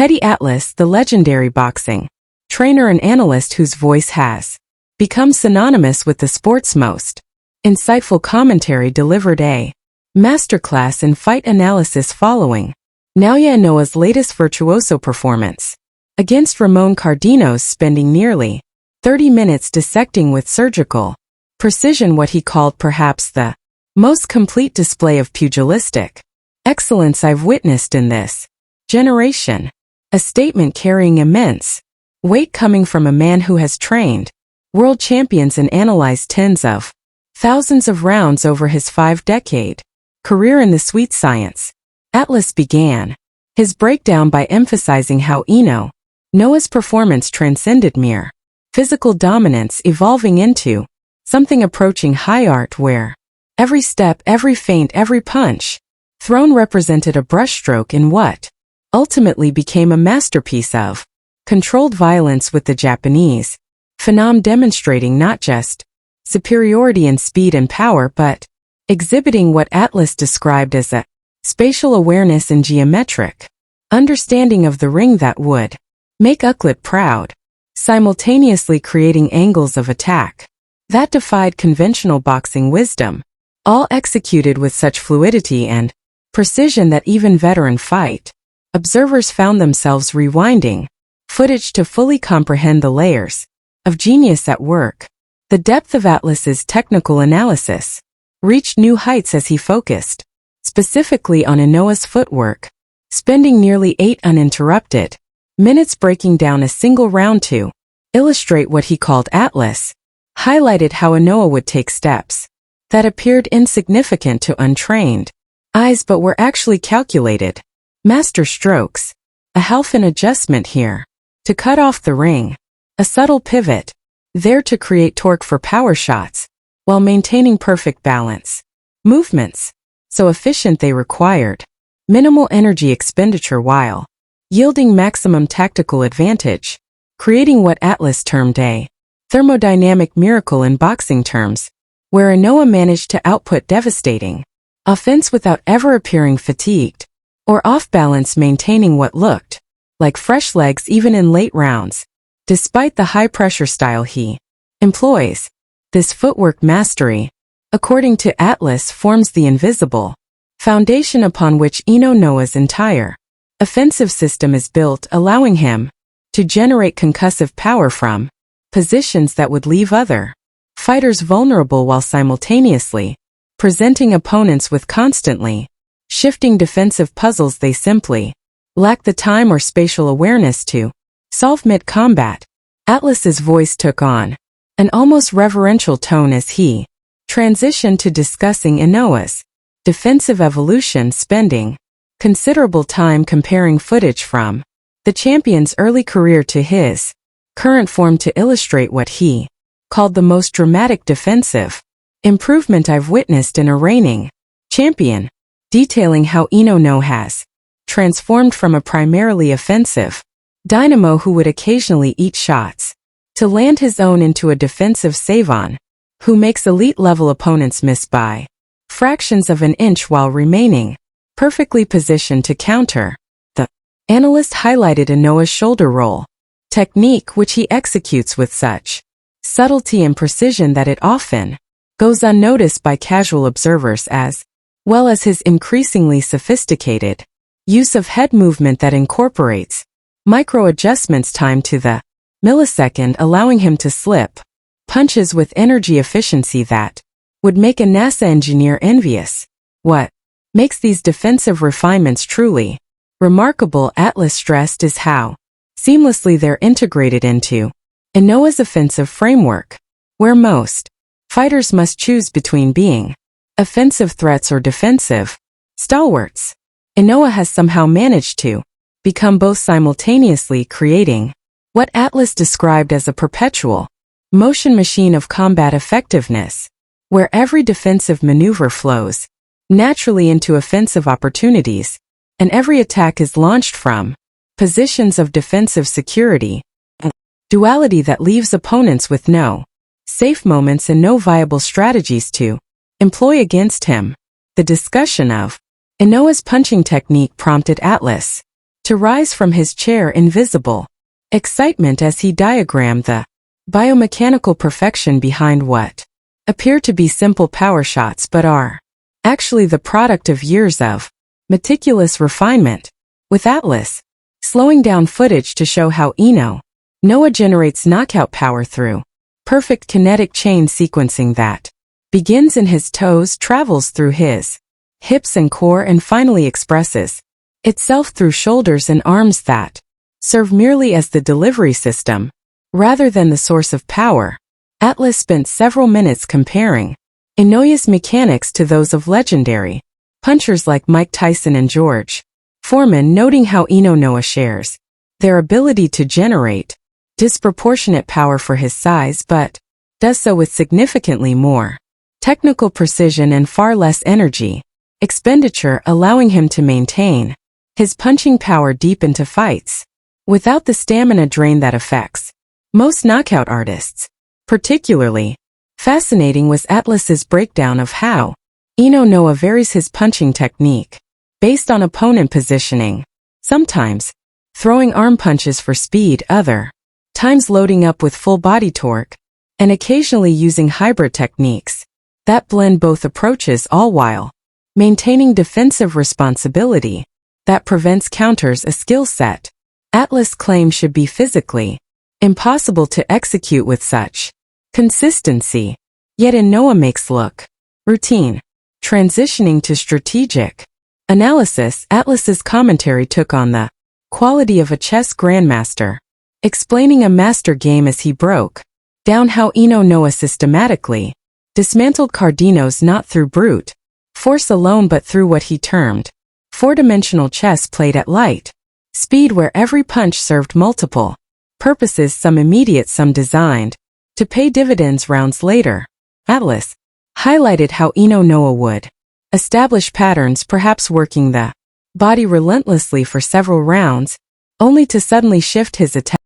Teddy Atlas, the legendary boxing trainer and analyst whose voice has become synonymous with the sport's most insightful commentary, delivered a masterclass in fight analysis following Naoya Inoue's latest virtuoso performance against Ramon Cardenas, spending nearly 30 minutes dissecting with surgical precision what he called perhaps the most complete display of pugilistic excellence I've witnessed in this generation. A statement carrying immense weight coming from a man who has trained world champions and analyzed tens of thousands of rounds over his 5-decade career in the sweet science. Atlas began his breakdown by emphasizing how Inoue's performance transcended mere physical dominance, evolving into something approaching high art where every step, every feint, every punch thrown represented a brushstroke in what ultimately became a masterpiece of controlled violence, with the Japanese phenom demonstrating not just superiority in speed and power but exhibiting what Atlas described as a spatial awareness and geometric understanding of the ring that would make Uklit proud, simultaneously creating angles of attack that defied conventional boxing wisdom, all executed with such fluidity and precision that even veteran fight observers found themselves rewinding footage to fully comprehend the layers of genius at work. The depth of Atlas's technical analysis reached new heights as he focused specifically on Inoue's footwork, spending nearly 8 uninterrupted minutes breaking down a single round to illustrate what he called Atlas highlighted how Inoue would take steps that appeared insignificant to untrained eyes but were actually calculated master strokes, a half-an adjustment here to cut off the ring, a subtle pivot there to create torque for power shots while maintaining perfect balance, movements so efficient they required minimal energy expenditure while yielding maximum tactical advantage, creating what Atlas termed a thermodynamic miracle in boxing terms, where Inoue managed to output devastating offense without ever appearing fatigued or off balance, maintaining what looked like fresh legs even in late rounds. Despite the high-pressure style he employs, this footwork mastery, according to Atlas, forms the invisible foundation upon which Inoue's entire offensive system is built, allowing him to generate concussive power from positions that would leave other fighters vulnerable while simultaneously presenting opponents with constantly shifting defensive puzzles they simply lack the time or spatial awareness to solve mid-combat. Atlas's voice took on an almost reverential tone as he transitioned to discussing Inoue's defensive evolution, spending considerable time comparing footage from the champion's early career to his current form to illustrate what he called the most dramatic defensive improvement I've witnessed in a reigning champion, detailing how Inoue has transformed from a primarily offensive dynamo who would occasionally eat shots to land his own into a defensive savant who makes elite-level opponents miss by fractions of an inch while remaining perfectly positioned to counter. The analyst highlighted Inoue's shoulder roll technique, which he executes with such subtlety and precision that it often goes unnoticed by casual observers, as well as his increasingly sophisticated use of head movement that incorporates micro-adjustments timed to the millisecond, allowing him to slip punches with energy efficiency that would make a NASA engineer envious. What makes these defensive refinements truly remarkable, Atlas stressed, is how seamlessly they're integrated into Inoue's offensive framework, where most fighters must choose between being offensive threats or defensive stalwarts. Inoue has somehow managed to become both simultaneously, creating what Atlas described as a perpetual motion machine of combat effectiveness, where every defensive maneuver flows naturally into offensive opportunities, and every attack is launched from positions of defensive security, a duality that leaves opponents with no safe moments and no viable strategies to employ against him. The discussion of Inoue's punching technique prompted Atlas to rise from his chair invisible. Excitement as he diagrammed the biomechanical perfection behind what appear to be simple power shots but are actually the product of years of meticulous refinement. With Atlas, slowing down footage to show how Inoue generates knockout power through perfect kinetic chain sequencing that begins in his toes, travels through his hips and core, and finally expresses itself through shoulders and arms that serve merely as the delivery system rather than the source of power. Atlas spent several minutes comparing Inouye's mechanics to those of legendary punchers like Mike Tyson and George Foreman, noting how Inoue shares their ability to generate disproportionate power for his size, but does so with significantly more technical precision and far less energy expenditure, allowing him to maintain his punching power deep into fights without the stamina drain that affects most knockout artists. Particularly fascinating was Atlas's breakdown of how Inoue varies his punching technique based on opponent positioning, sometimes throwing arm punches for speed, other times loading up with full body torque, and occasionally using hybrid techniques that blend both approaches, all while maintaining defensive responsibility that prevents counters, a skill set Atlas claims should be physically impossible to execute with such consistency. Yet Inoue makes look routine. Transitioning to strategic analysis, Atlas's commentary took on the quality of a chess grandmaster, explaining a master game as he broke down how Inoue systematically dismantled Cardenas not through brute force alone but through what he termed four-dimensional chess played at light speed, where every punch served multiple purposes, some immediate, some designed to pay dividends rounds later. Atlas highlighted how Inoue would establish patterns, perhaps working the body relentlessly for several rounds, only to suddenly shift his attack